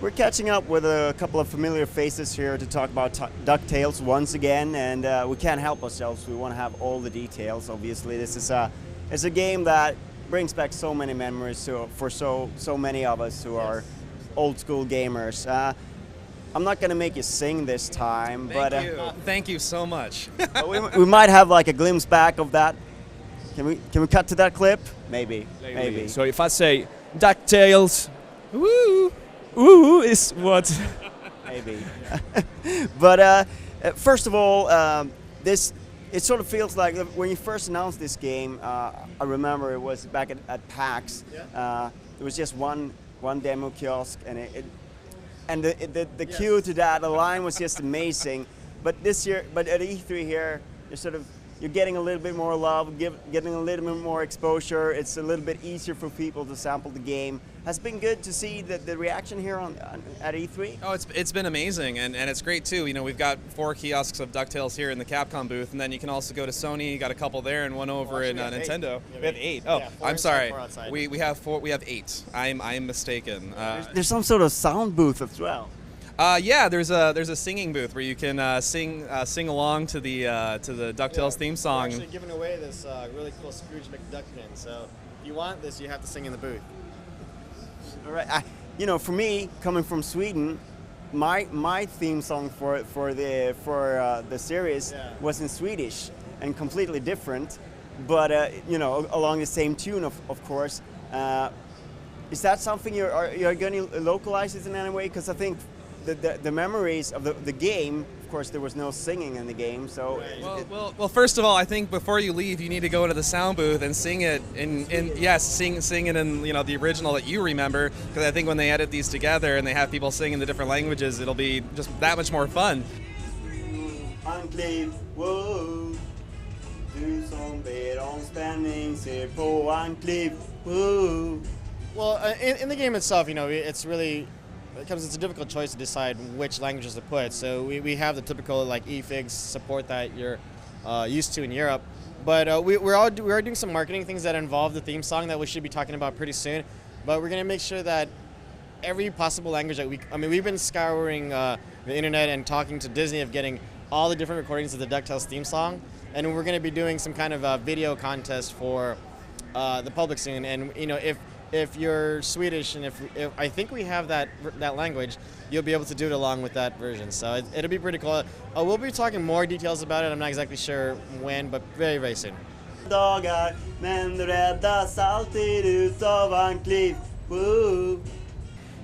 We're catching up with a couple of familiar faces here to talk about DuckTales once again, and we can't help ourselves. We want to have all the details. Obviously, this is it's a game that brings back so many memories for so many of us who are old school gamers. I'm not going to make you sing this time, Thank you so much. we might have like a glimpse back of that. Can we cut to that clip? Maybe. So if I say DuckTales, woo. Ooh is what? Maybe. But first of all, it sort of feels like when you first announced this game, I remember it was back at PAX. There was just one demo kiosk, and the queue to that, the line was just amazing. But this year, at E3 here, you're getting a little bit more love, getting a little bit more exposure. It's a little bit easier for people to sample the game. Has been good to see the reaction here at E3. Oh, it's been amazing, and it's great too. You know, we've got 4 kiosks of DuckTales here in the Capcom booth, and then you can also go to Sony. Got a couple there, and one over in Nintendo. We have 8. Oh, yeah, I'm sorry. We have 4. We have 8. I'm mistaken. There's some sort of sound booth as well. Yeah, there's a singing booth where you can sing along to the DuckTales theme song. We're actually giving away this really cool Scrooge McDuck pin. So if you want this, you have to sing in the booth. All right. For me, coming from Sweden, my theme song for the series was in Swedish and completely different, but along the same tune, of course. Is that something you're going to localize it in any way? Because I think the memories of the game, of course, there was no singing in the game, so. Well, first of all, I think before you leave, you need to go into the sound booth and sing it sing it in the original that you remember, because I think when they edit these together and they have people sing in the different languages, it'll be just that much more fun. Well, in the game itself, it's a difficult choice to decide which languages to put. So we have the typical eFigs support that you're used to in Europe, but we are doing some marketing things that involve the theme song that we should be talking about pretty soon. But we're going to make sure that every possible language that we've been scouring the internet and talking to Disney of getting all the different recordings of the DuckTales theme song, and we're going to be doing some kind of a video contest for the public soon. And if you're Swedish, and if I think we have that language, you'll be able to do it along with that version. So it'll be pretty cool. We'll be talking more details about it. I'm not exactly sure when, but very, very soon.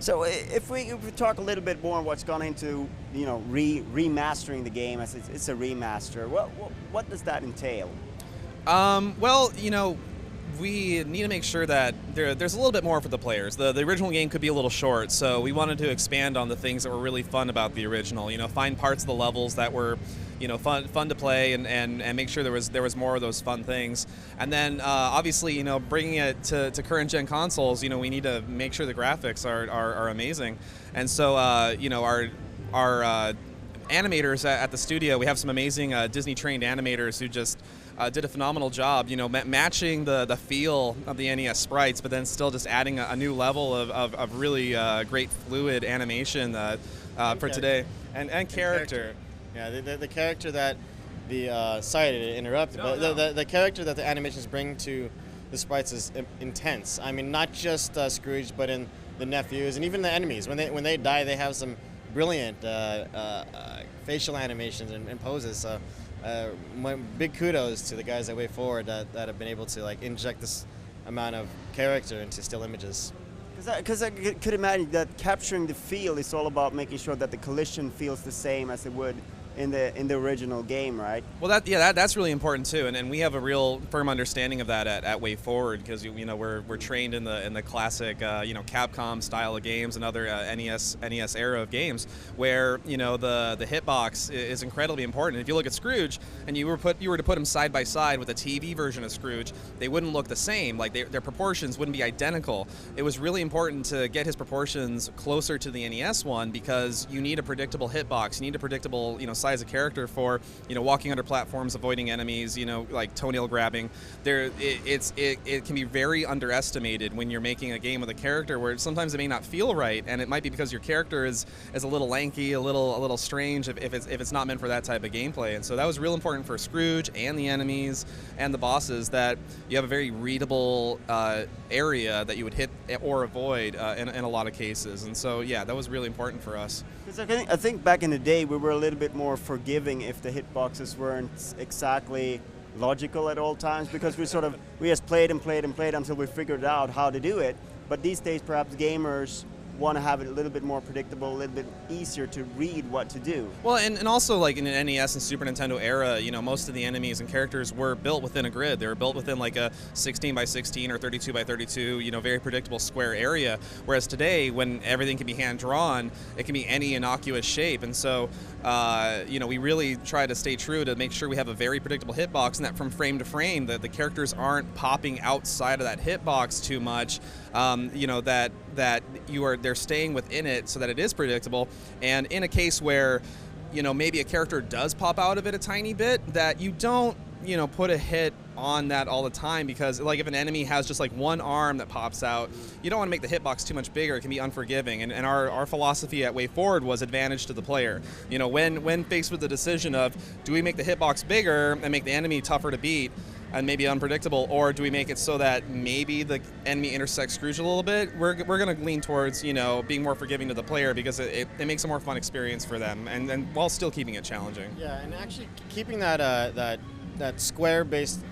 So if we talk a little bit more on what's gone into remastering the game, as it's a remaster, what does that entail? We need to make sure that there's a little bit more for the players. The original game could be a little short, so we wanted to expand on the things that were really fun about the original. Find parts of the levels that were, fun to play, and make sure there was more of those fun things. And then obviously, bringing it to current gen consoles, we need to make sure the graphics are amazing. And so our animators at the studio, we have some amazing Disney trained animators who just did a phenomenal job, matching the feel of the NES sprites, but then still just adding a new level of really great fluid animation for today, and character. Yeah, the character that sorry to interrupt, but the character that the animations bring to the sprites is intense. I mean, not just Scrooge, but in the nephews and even the enemies. When they die, they have some brilliant facial animations and poses. So big kudos to the guys at Way Forward that have been able to inject this amount of character into still images. Because I could imagine that capturing the feel is all about making sure that the collision feels the same as it would in the original game, right? Well, that's really important too, and we have a real firm understanding of that at Way Forward, because we're trained in the classic Capcom style of games and other NES era of games where the hitbox is incredibly important. If you look at Scrooge and you were to put them side by side with a TV version of Scrooge, they wouldn't look the same. Their proportions wouldn't be identical. It was really important to get his proportions closer to the NES one, because you need a predictable hitbox, you need a predictable size a character for, walking under platforms, avoiding enemies, like toenail grabbing. It can be very underestimated when you're making a game with a character where sometimes it may not feel right, and it might be because your character is a little lanky, a little strange if it's not meant for that type of gameplay. And so that was real important for Scrooge and the enemies and the bosses, that you have a very readable area that you would hit or avoid in a lot of cases. And so yeah, that was really important for us. I think back in the day we were a little bit more forgiving if the hitboxes weren't exactly logical at all times, because we just played and played and played until we figured out how to do it. But these days perhaps gamers want to have it a little bit more predictable, a little bit easier to read what to do. Well, and also like in an NES and Super Nintendo era, most of the enemies and characters were built within a grid. They were built within like a 16 by 16 or 32 by 32, very predictable square area. Whereas today, when everything can be hand drawn, it can be any innocuous shape. And so, we really try to stay true to make sure we have a very predictable hitbox, and that from frame to frame, the characters aren't popping outside of that hitbox too much. That they're staying within it so that it is predictable. And in a case where, maybe a character does pop out of it a tiny bit, that you don't, put a hit on that all the time, because like if an enemy has just like one arm that pops out, you don't want to make the hitbox too much bigger. It can be unforgiving. And our philosophy at Way Forward was advantage to the player. When faced with the decision of, do we make the hitbox bigger and make the enemy tougher to beat and maybe unpredictable, or do we make it so that maybe the enemy intersects Scrooge a little bit, we're going to lean towards, being more forgiving to the player, because it makes a more fun experience for them, and while still keeping it challenging. Yeah, and actually keeping that square-based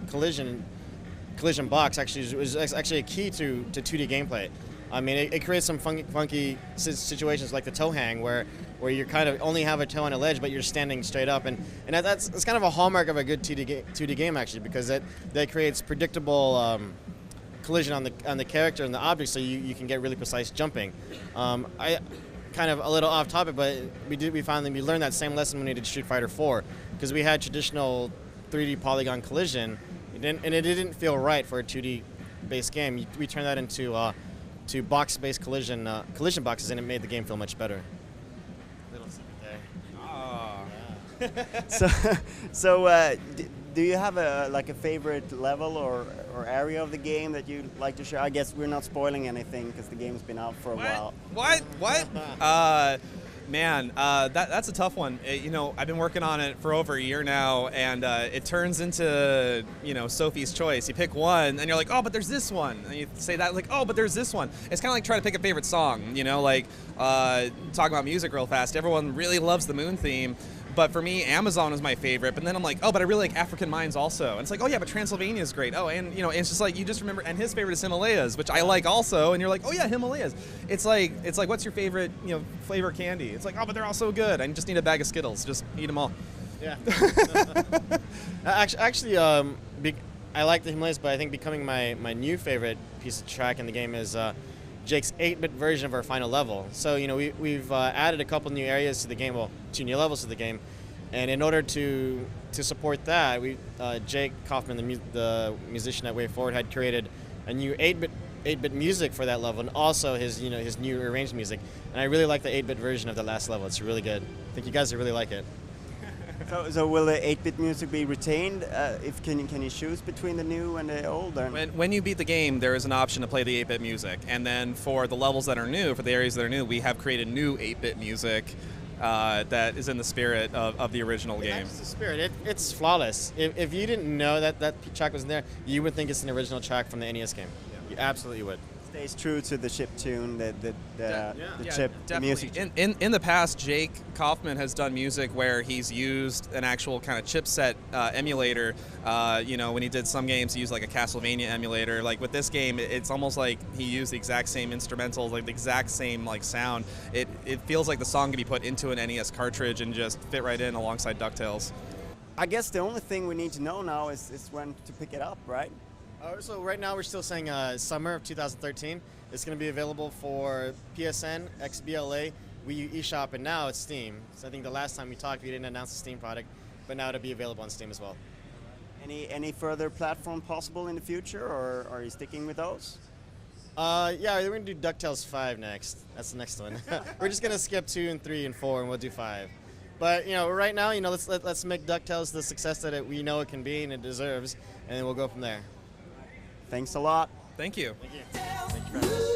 collision box actually was actually a key to 2D gameplay. I mean, it creates some funky situations like the toe hang, where you kind of only have a toe on a ledge, but you're standing straight up, and that's kind of a hallmark of a good 2D game actually, because that creates predictable collision on the character and the object, so you can get really precise jumping. I kind of a little off topic, but we learned that same lesson when we did Street Fighter 4, because we had traditional 3D polygon collision, and it didn't feel right for a 2D based game. We turned that into to box-based collision boxes, and it made the game feel much better. Little secret there. Oh. So do you have a favorite level or area of the game that you'd like to share? I guess we're not spoiling anything because the game's been out for a while. What? Man, that's a tough one. I've been working on it for over a year now, and it turns into, Sophie's choice. You pick one, and you're like, oh, but there's this one. And you say that, like, oh, but there's this one. It's kind of like trying to pick a favorite song, talking about music real fast. Everyone really loves the Moon theme. But for me, Amazon is my favorite. But then I'm like, oh, but I really like African Mines also. And it's like, oh yeah, but Transylvania is great. Oh, and it's just like you just remember. And his favorite is Himalayas, which I like also. And you're like, oh yeah, Himalayas. It's like what's your favorite flavor candy? It's like, oh, but they're all so good. I just need a bag of Skittles. Just eat them all. Yeah. Actually, I like the Himalayas, but I think becoming my new favorite piece of track in the game is Jake's 8-bit version of our final level. So we've added a couple new areas to the game, well, 2 new levels to the game, and in order to support that, Jake Kaufman, the musician at Way Forward, had created a new 8-bit music for that level, and also his new arranged music. And I really like the 8-bit version of the last level. It's really good. I think you guys will really like it. So will the 8-bit music be retained? Can you choose between the new and the old? When you beat the game, there is an option to play the 8-bit music, and then for the levels that are new, for the areas that are new, we have created new 8-bit music that is in the spirit of the original game. That's the spirit. It's flawless. If you didn't know that track was in there, you would think it's an original track from the NES game. Yeah. You absolutely would. Stays true to the chip tune, the chip definitely. music. In the past, Jake Kaufman has done music where he's used an actual kind of chipset emulator. When he did some games, he used like a Castlevania emulator. Like with this game, it's almost like he used the exact same instrumentals, like the exact same like sound. It feels like the song can be put into an NES cartridge and just fit right in alongside DuckTales. I guess the only thing we need to know now is when to pick it up, right? So right now we're still saying summer of 2013. It's going to be available for PSN, XBLA, Wii U eShop, and now it's Steam. So I think the last time we talked, we didn't announce the Steam product, but now it'll be available on Steam as well. Any further platform possible in the future, or are you sticking with those? Yeah, we're going to do DuckTales 5 next. That's the next one. We're just going to skip 2 and 3 and 4, and we'll do 5. But right now, let's make DuckTales the success that we know it can be and it deserves, and then we'll go from there. Thanks a lot. Thank you. Thank you. Thank you very much.